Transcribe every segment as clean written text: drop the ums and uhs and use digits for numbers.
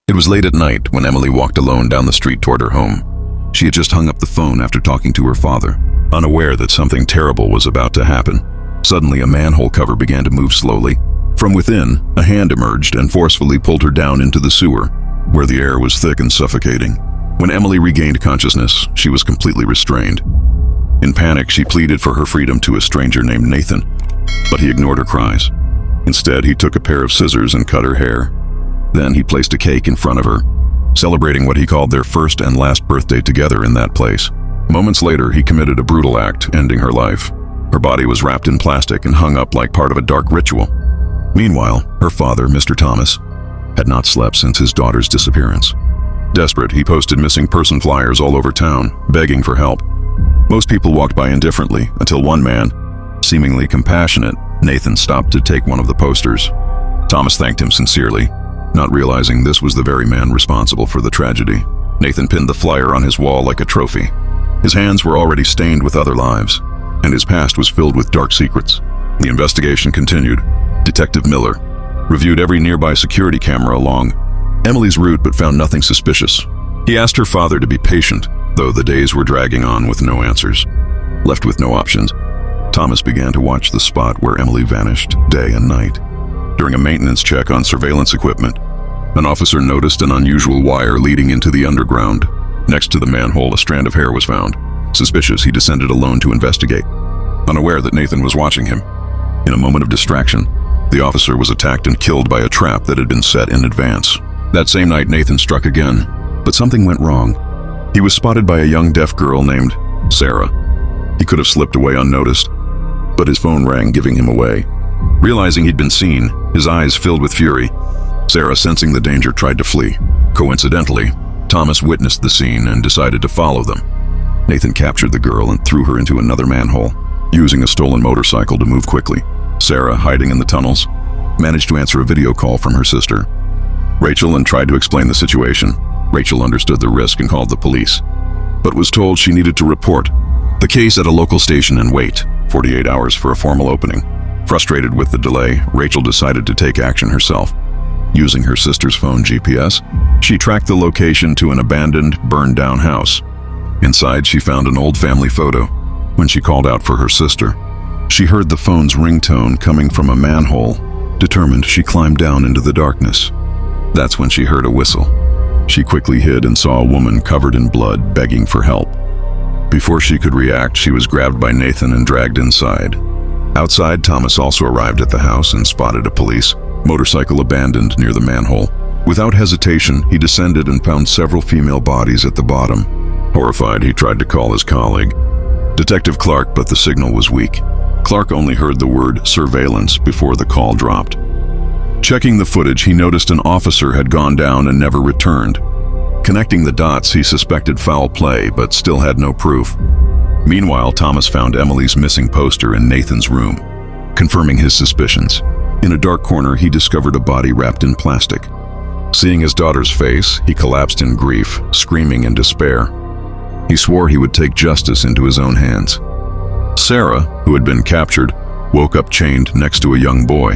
It was late at night when Emily walked alone down the street toward her home. She had just hung up the phone after talking to her father, unaware that something terrible was about to happen. Suddenly, a manhole cover began to move slowly. From within, a hand emerged and forcefully pulled her down into the sewer, where the air was thick and suffocating. When Emily regained consciousness, she was completely restrained. In panic, she pleaded for her freedom to a stranger named Nathan, but he ignored her cries. Instead, he took a pair of scissors and cut her hair. Then he placed a cake in front of her, celebrating what he called their first and last birthday together in that place. Moments later, he committed a brutal act, ending her life. Her body was wrapped in plastic and hung up like part of a dark ritual. Meanwhile, her father, Mr. Thomas, had not slept since his daughter's disappearance. Desperate, he posted missing person flyers all over town, begging for help. Most people walked by indifferently until one man, seemingly compassionate, Nathan, stopped to take one of the posters. Thomas thanked him sincerely, not realizing this was the very man responsible for the tragedy. Nathan pinned the flyer on his wall like a trophy. His hands were already stained with other lives, and his past was filled with dark secrets. The investigation continued. Detective Miller reviewed every nearby security camera along Emily's route but found nothing suspicious. He asked her father to be patient, though the days were dragging on with no answers. Left with no options, Thomas began to watch the spot where Emily vanished day and night. During a maintenance check on surveillance equipment, an officer noticed an unusual wire leading into the underground. Next to the manhole, a strand of hair was found. Suspicious, he descended alone to investigate, unaware that Nathan was watching him. In a moment of distraction, the officer was attacked and killed by a trap that had been set in advance. That same night, Nathan struck again, but something went wrong. He was spotted by a young deaf girl named Sarah. He could have slipped away unnoticed, but his phone rang, giving him away. Realizing he'd been seen, his eyes filled with fury, Sarah, sensing the danger, tried to flee. Coincidentally, Thomas witnessed the scene and decided to follow them. Nathan captured the girl and threw her into another manhole, using a stolen motorcycle to move quickly. Sarah, hiding in the tunnels, managed to answer a video call from her sister, Rachel, and tried to explain the situation. Rachel understood the risk and called the police, but was told she needed to report the case at a local station and wait 48 hours for a formal opening. Frustrated with the delay, Rachel decided to take action herself. Using her sister's phone GPS, she tracked the location to an abandoned, burned-down house. Inside, she found an old family photo. When she called out for her sister, she heard the phone's ringtone coming from a manhole. Determined, she climbed down into the darkness. That's when she heard a whistle. She quickly hid and saw a woman covered in blood begging for help. Before she could react, she was grabbed by Nathan and dragged inside. Outside, Thomas also arrived at the house and spotted a police motorcycle abandoned near the manhole. Without hesitation, he descended and found several female bodies at the bottom. Horrified, he tried to call his colleague, Detective Clark, but the signal was weak. Clark only heard the word surveillance before the call dropped. Checking the footage, he noticed an officer had gone down and never returned. Connecting the dots, he suspected foul play, but still had no proof. Meanwhile, Thomas found Emily's missing poster in Nathan's room, confirming his suspicions. In a dark corner, he discovered a body wrapped in plastic. Seeing his daughter's face, he collapsed in grief, screaming in despair. He swore he would take justice into his own hands. Sarah, who had been captured, woke up chained next to a young boy.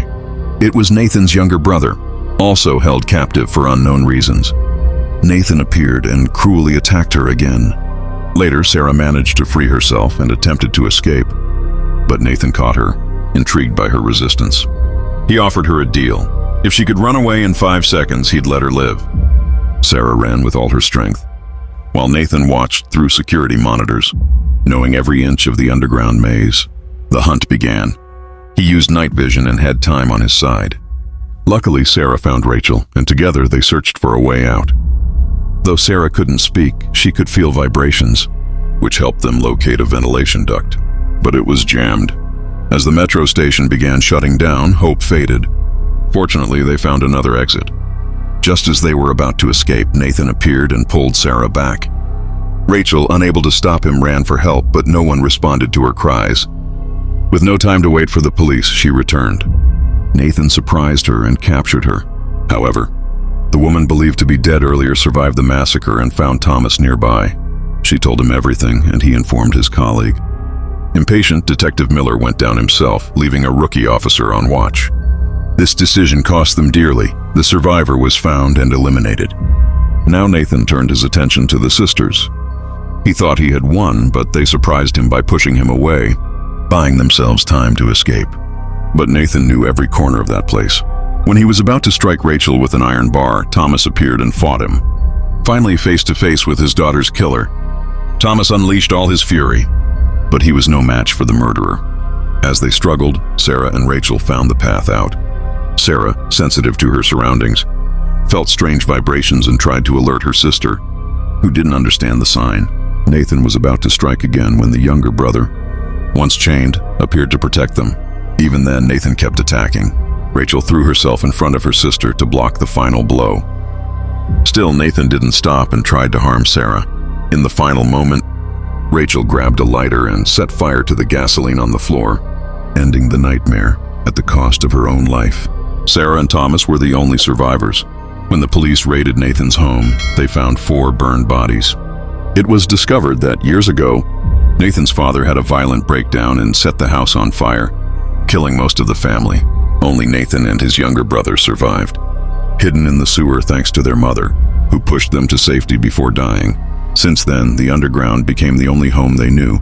It was Nathan's younger brother, also held captive for unknown reasons. Nathan appeared and cruelly attacked her again. Later, Sarah managed to free herself and attempted to escape, but Nathan caught her, intrigued by her resistance. He offered her a deal. If she could run away in 5 seconds, he'd let her live. Sarah ran with all her strength, while Nathan watched through security monitors, knowing every inch of the underground maze. The hunt began. He used night vision and had time on his side. Luckily, Sarah found Rachel, and together they searched for a way out. Though Sarah couldn't speak, she could feel vibrations, which helped them locate a ventilation duct. But it was jammed. As the metro station began shutting down, hope faded. Fortunately, they found another exit. Just as they were about to escape, Nathan appeared and pulled Sarah back. Rachel, unable to stop him, ran for help, but no one responded to her cries. With no time to wait for the police, she returned. Nathan surprised her and captured her. However, the woman believed to be dead earlier survived the massacre and found Thomas nearby. She told him everything, and he informed his colleague. Impatient, Detective Miller went down himself, leaving a rookie officer on watch. This decision cost them dearly. The survivor was found and eliminated. Now Nathan turned his attention to the sisters. He thought he had won, but they surprised him by pushing him away, buying themselves time to escape. But Nathan knew every corner of that place. When he was about to strike Rachel with an iron bar, Thomas appeared and fought him. Finally face to face with his daughter's killer, Thomas unleashed all his fury, but he was no match for the murderer. As they struggled, Sarah and Rachel found the path out. Sarah, sensitive to her surroundings, felt strange vibrations and tried to alert her sister, who didn't understand the sign. Nathan was about to strike again when the younger brother, once chained, appeared to protect them. Even then, Nathan kept attacking. Rachel threw herself in front of her sister to block the final blow. Still, Nathan didn't stop and tried to harm Sarah. In the final moment, Rachel grabbed a lighter and set fire to the gasoline on the floor, ending the nightmare at the cost of her own life. Sarah and Thomas were the only survivors. When the police raided Nathan's home, they found 4 burned bodies. It was discovered that years ago, Nathan's father had a violent breakdown and set the house on fire, killing most of the family. Only Nathan and his younger brother survived, hidden in the sewer thanks to their mother, who pushed them to safety before dying. Since then, the underground became the only home they knew,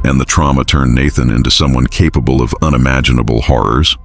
and the trauma turned Nathan into someone capable of unimaginable horrors.